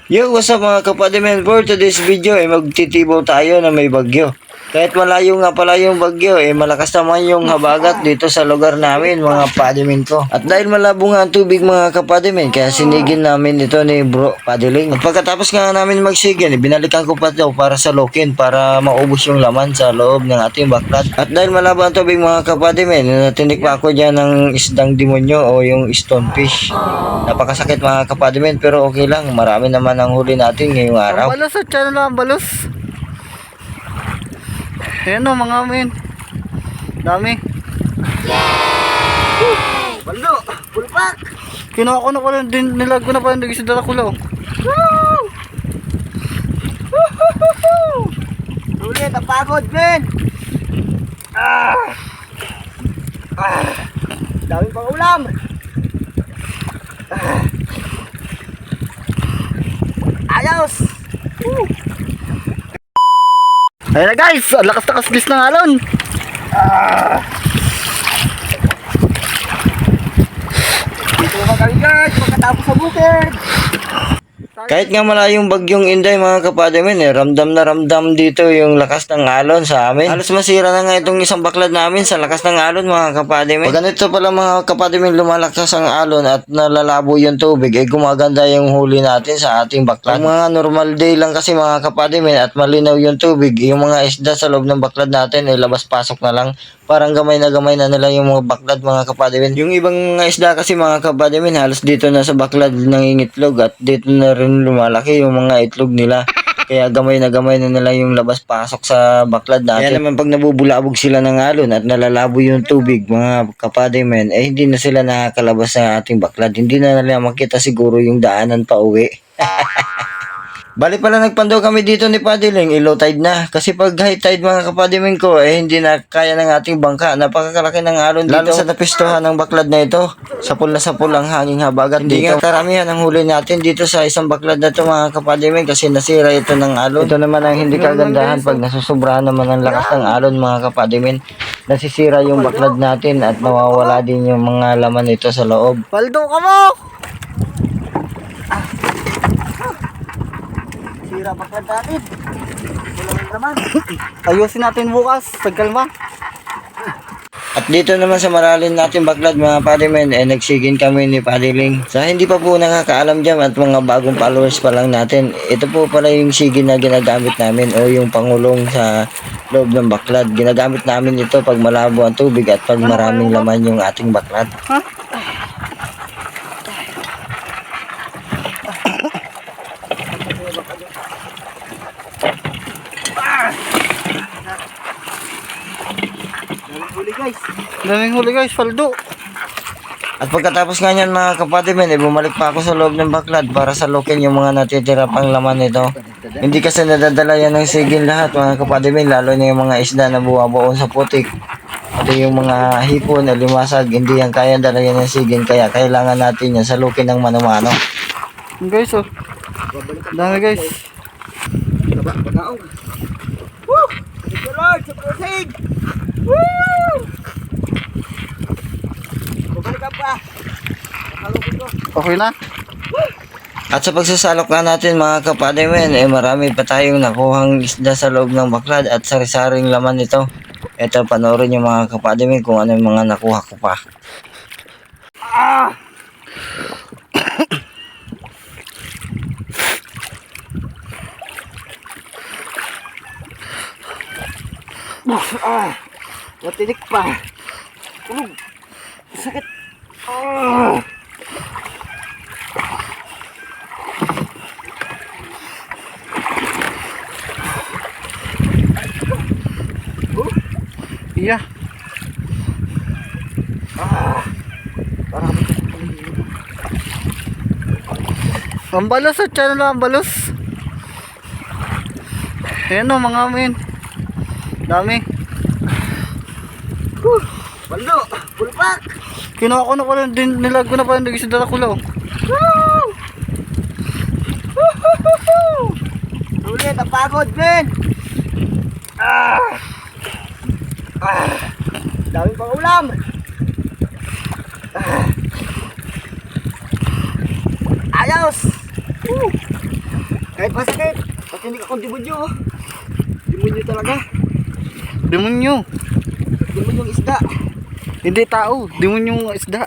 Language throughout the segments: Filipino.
Yo, what's up mga kapadimen? For today's video ay magtitibaw tayo na may bagyo. Kahit malayo nga pala yung bagyo, malakas naman yung habagat dito sa lugar namin mga kapadimen ko. At dahil malabo nga ang tubig mga kapadimen, kaya sinigin namin ito ni bro paddling. At pagkatapos nga namin magsigin, binalikan ko pa daw para sa lokin para maubos yung laman sa loob ng ating baklad. At dahil malabo ang tubig mga kapadimen, natinik pa ako dyan ng isdang demonyo o yung stonefish. Napakasakit mga kapadimen pero okay lang, marami naman ang huli natin ngayong araw. Ang balos at siya na ang balos. Ayan o mga men. Dami. Balo, pulpak! Kinuha ko na pala, nilag ko na pala, naging sa Dracula. Ulit, napagod men! Daming pang ulam! Ayos! Ayan na guys, ang lakas gis ng alon. Dito naman kami guys, pagkatapos sa bukid! Kahit nga malayong bagyong Inday mga kapadimen, ramdam na ramdam dito yung lakas ng alon sa amin. Halos masira na nga itong isang baklad namin sa lakas ng alon mga kapadimen. Pag ganito pala mga kapadimen lumalakas ang alon at nalalabo yung tubig, gumaganda yung huli natin sa ating baklad. Ang mga normal day lang kasi mga kapadimen at malinaw yung tubig, yung mga isda sa loob ng baklad natin labas-pasok na lang. Parang gamay na nila yung mga baklad mga kapadimen. Yung ibang mga isda kasi mga kapadimen halos dito na sa baklad nangingitlog at dito na rin lumalaki yung mga itlog nila. Kaya gamay na nila yung labas-pasok sa baklad natin. Kaya naman pag nabubulabog sila ng alon at nalalabo yung tubig mga kapadimen, hindi na sila nakakalabas sa ating baklad. Hindi na nila makita siguro yung daanan pa uwi. Bali pala nagpando kami dito ni Paddling, low tide na. Kasi pag high tide mga kapadimen ko, hindi na kaya ng ating bangka. Napakakalaki ng alon dito. Lalo sa napistuhan ng baklad na ito. Sapul na sapul ang hanging habagat dito. Hindi nga karamihan ang huli natin dito sa isang baklad na ito mga kapadimen kasi nasira ito ng alon. Ito naman ang hindi kagandahan pag nasusobrahan naman ang lakas ng alon mga kapadimen. Nasisira yung baklad natin at nawawala din yung mga laman nito sa loob. Paldo ka mo! Sira baklad natin. Walang laman. Ayusin natin bukas, pagkalma. At dito naman sa maralin natin baklad mga padimen, nagsigin kami ni Paddling. Sa hindi pa po nakakaalam dyan at mga bagong followers pa lang natin, ito po pala yung sigin na ginagamit namin o yung pangulong sa loob ng baklad. Ginagamit namin ito pag malabo ang tubig at pag maraming laman yung ating baklad. Ha? Daming huli guys, paldo. At pagkatapos nga niyan mga kapadimen, bumalik pa ako sa loob ng baklad para salukin yung mga natitira pang laman nito. Hindi kasi nadadala yan ng sigin lahat mga kapadimen, lalo na yung mga isda na buwabaon sa putik. At yung mga hipon na limasag, hindi yan kaya dala yan ng sigin, kaya kailangan natin yan salukin ng mano-mano. Guys oh. Dami guys. Woo! Thank you Lord sa prosig! Woo! Bumalik ka pa! Nakalukot ko. Okay na? At sa pagsasalok na natin mga kapadimen, marami pa tayong nakuhang isda sa loob ng baklad at sari-saring laman nito. Ito, panoorin yung mga kapadimen kung ano yung mga nakuha ko pa. Matinik pa. Tulog. Sakit. Iya. Ang balos at siya na ang balos. Ayan o mga men. Dami. Balo! Pulpak! Kinuha ko na pala, nilag ko na pala, naging sa Dracula. Ulit, napagod men! Dami pang ulam. Ayos. Kahit masakit, pag hindi ka kong demonyo. Demonyo talaga. Demonyo. Demonyong isda. Hindi tao. Demonyong isda.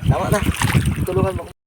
Tama na. Tulungan mo.